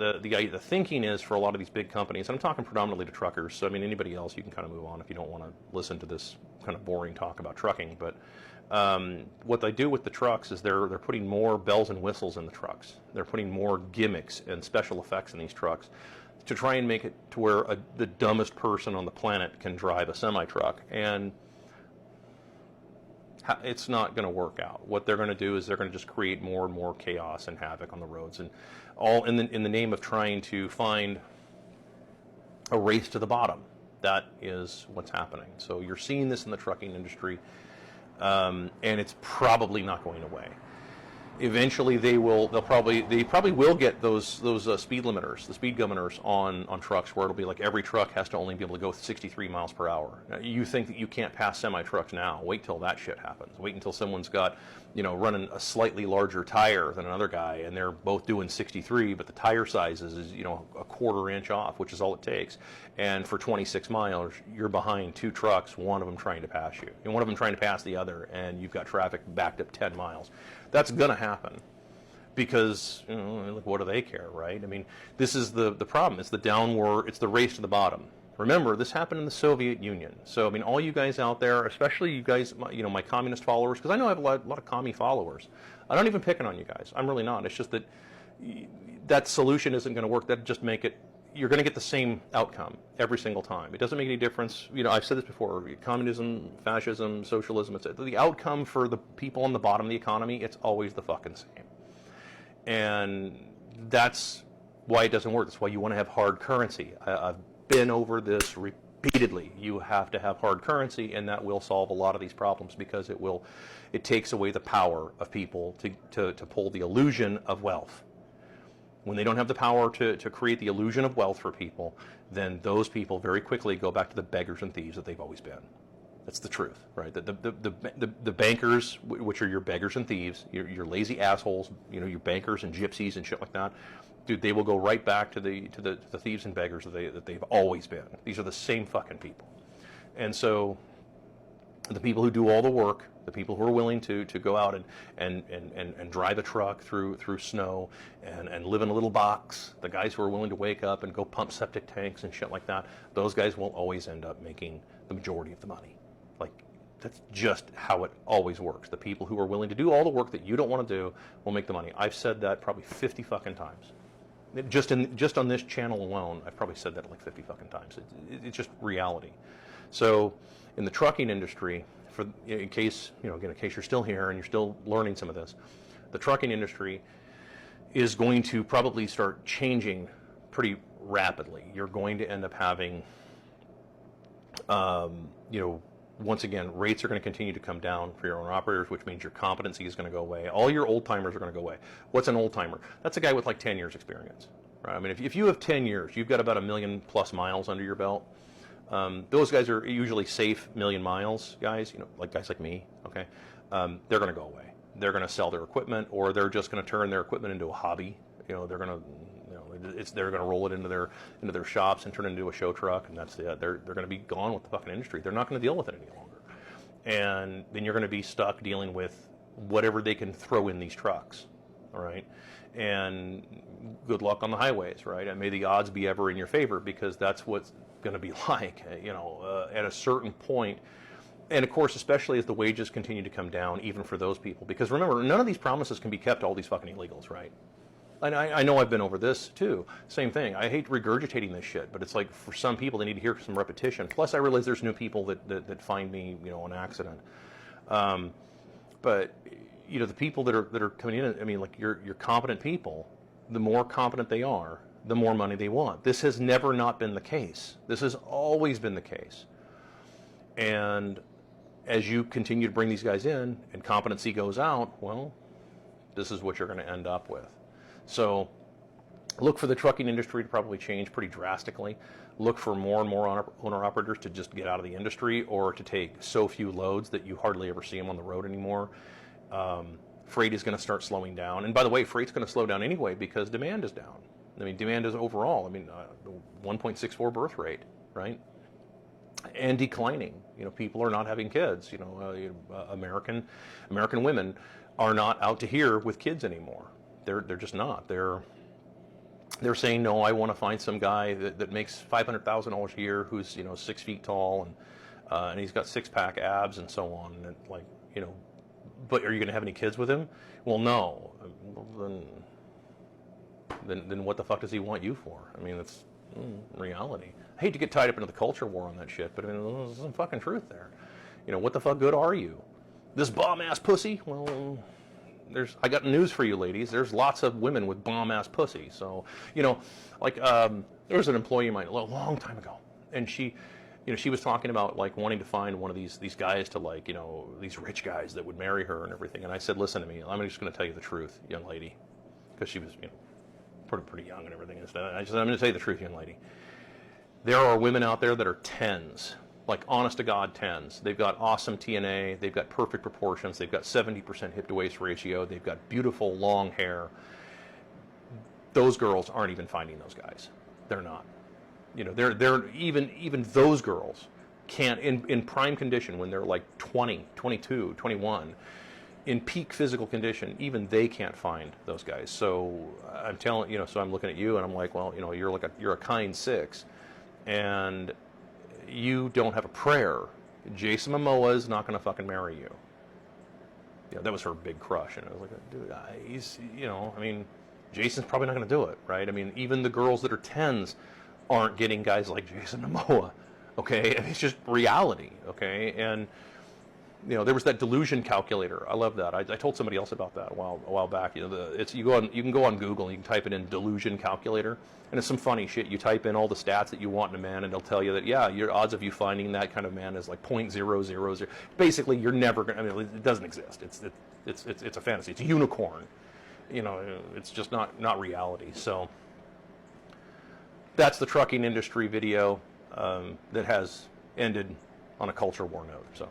the thinking is for a lot of these big companies, and I'm talking predominantly to truckers, so I mean anybody else you can kind of move on if you don't want to listen to this kind of boring talk about trucking, but what they do with the trucks is they're putting more bells and whistles in the trucks. They're putting more gimmicks and special effects in these trucks to try and make it to where the dumbest person on the planet can drive a semi-truck, and it's not going to work out. What they're going to do is they're going to just create more and more chaos and havoc on the roads, and all in the name of trying to find a race to the bottom. That is what's happening. So you're seeing this in the trucking industry, and it's probably not going away. Eventually, they probably will get those speed limiters, the speed governors on trucks, where it'll be like every truck has to only be able to go 63 miles per hour. Now, you think that you can't pass semi trucks now? Wait till that shit happens. Wait until someone's got, running a slightly larger tire than another guy, and they're both doing 63, but the tire size is a quarter inch off, which is all it takes. And for 26 miles, you're behind two trucks, one of them trying to pass you, and one of them trying to pass the other, and you've got traffic backed up 10 miles. That's going to happen because what do they care, right? I mean, this is the problem. It's the downward. It's the race to the bottom. Remember, this happened in the Soviet Union. So I mean, all you guys out there, especially you guys, my communist followers, because I know I have a lot of commie followers. I'm not even picking on you guys. I'm really not. It's just that that solution isn't going to work. That just make it. You're going to get the same outcome every single time. It doesn't make any difference. I've said this before, communism, fascism, socialism, etc. The outcome for the people on the bottom of the economy, it's always the fucking same. And that's why it doesn't work. That's why you want to have hard currency. I've been over this repeatedly. You have to have hard currency, and that will solve a lot of these problems, because it takes away the power of people to pull the illusion of wealth. When they don't have the power to create the illusion of wealth for people, then those people very quickly go back to the beggars and thieves that they've always been. That's the truth, right? The bankers, which are your beggars and thieves, your lazy assholes, your bankers and gypsies and shit like that, dude, they will go right back to the thieves and beggars that they've always been. These are the same fucking people. And so the people who do all the work, the people who are willing to go out and drive a truck through snow and live in a little box, the guys who are willing to wake up and go pump septic tanks and shit like that, those guys will always end up making the majority of the money. Like, that's just how it always works. The people who are willing to do all the work that you don't want to do will make the money. I've said that probably 50 fucking times. Just on this channel alone, I've probably said that like 50 fucking times. It's just reality. So in the trucking industry, in case you're still here and you're still learning some of this, the trucking industry is going to probably start changing pretty rapidly. You're going to end up having, once again, rates are going to continue to come down for your owner operators, which means your competency is going to go away. All your old timers are going to go away. What's an old timer? That's a guy with like 10 years experience, right? I mean, if you have 10 years, you've got about 1 million plus miles under your belt. Those guys are usually safe million miles guys, like guys like me, okay? They're going to go away. They're going to sell their equipment, or they're just going to turn their equipment into a hobby. They're going to, they're going to roll it into their shops and turn it into a show truck, and that's it. They're going to be gone with the fucking industry. They're not going to deal with it any longer. And then you're going to be stuck dealing with whatever they can throw in these trucks, all right? And good luck on the highways, right? And may the odds be ever in your favor, because that's what's going to be like, at a certain point. And of course, especially as the wages continue to come down, even for those people. Because remember, none of these promises can be kept to all these fucking illegals, right? And I know I've been over this too. Same thing. I hate regurgitating this shit, but it's like, for some people, they need to hear some repetition. Plus, I realize there's new people that find me, on accident. But the people that are coming in, I mean, like your competent people, the more competent they are, the more money they want. This has never not been the case. This has always been the case. And as you continue to bring these guys in and competency goes out, well, this is what you're going to end up with. So look for the trucking industry to probably change pretty drastically. Look for more and more owner-operators to just get out of the industry, or to take so few loads that you hardly ever see them on the road anymore. Freight is going to start slowing down. And by the way, freight's going to slow down anyway because demand is down. I mean, demand is overall, 1.64 birth rate, right? And declining. People are not having kids. American women are not out to here with kids anymore. They're just not. They're they're saying, no, I want to find some guy that makes $500,000 a year, who's 6 feet tall, and he's got six-pack abs and so on. And like, but are you going to have any kids with him? Well, no. Well, then what the fuck does he want you for? I mean, it's reality. I hate to get tied up into the culture war on that shit, but I mean, there's some fucking truth there. What the fuck good are you? This bomb-ass pussy? Well, I got news for you, ladies. There's lots of women with bomb-ass pussy. So, like, there was an employee of mine a long time ago, and she was talking about, like, wanting to find one of these guys to, like, these rich guys that would marry her and everything. And I said, listen to me, I'm just going to tell you the truth, young lady, because she was, pretty young and everything. And stuff. I said, I'm going to tell you the truth, young lady. There are women out there that are 10s. Like, honest to God, 10s. They've got awesome TNA. They've got perfect proportions. They've got 70% hip to waist ratio. They've got beautiful long hair. Those girls aren't even finding those guys. They're not. They're even those girls can't, in prime condition, when they're like 20, 22, 21, in peak physical condition, even they can't find those guys. So I'm telling, so I'm looking at you and I'm like, well, you're a kind 6, and you don't have a prayer. Jason Momoa is not going to fucking marry you. That was her big crush, and I was like, dude, he's, I mean, Jason's probably not going to do it, right? I mean, even the girls that are 10s aren't getting guys like Jason Momoa, okay? And it's just reality, okay? And there was that delusion calculator. I love that. I told somebody else about that a while back. You can go on Google and you can type it in delusion calculator, and it's some funny shit. You type in all the stats that you want in a man, and it'll tell you that your odds of you finding that kind of man is like 0.000. Basically, you're never gonna. I mean, it doesn't exist. It's a fantasy. It's a unicorn. It's just not reality. So that's the trucking industry video that has ended on a culture war note. So.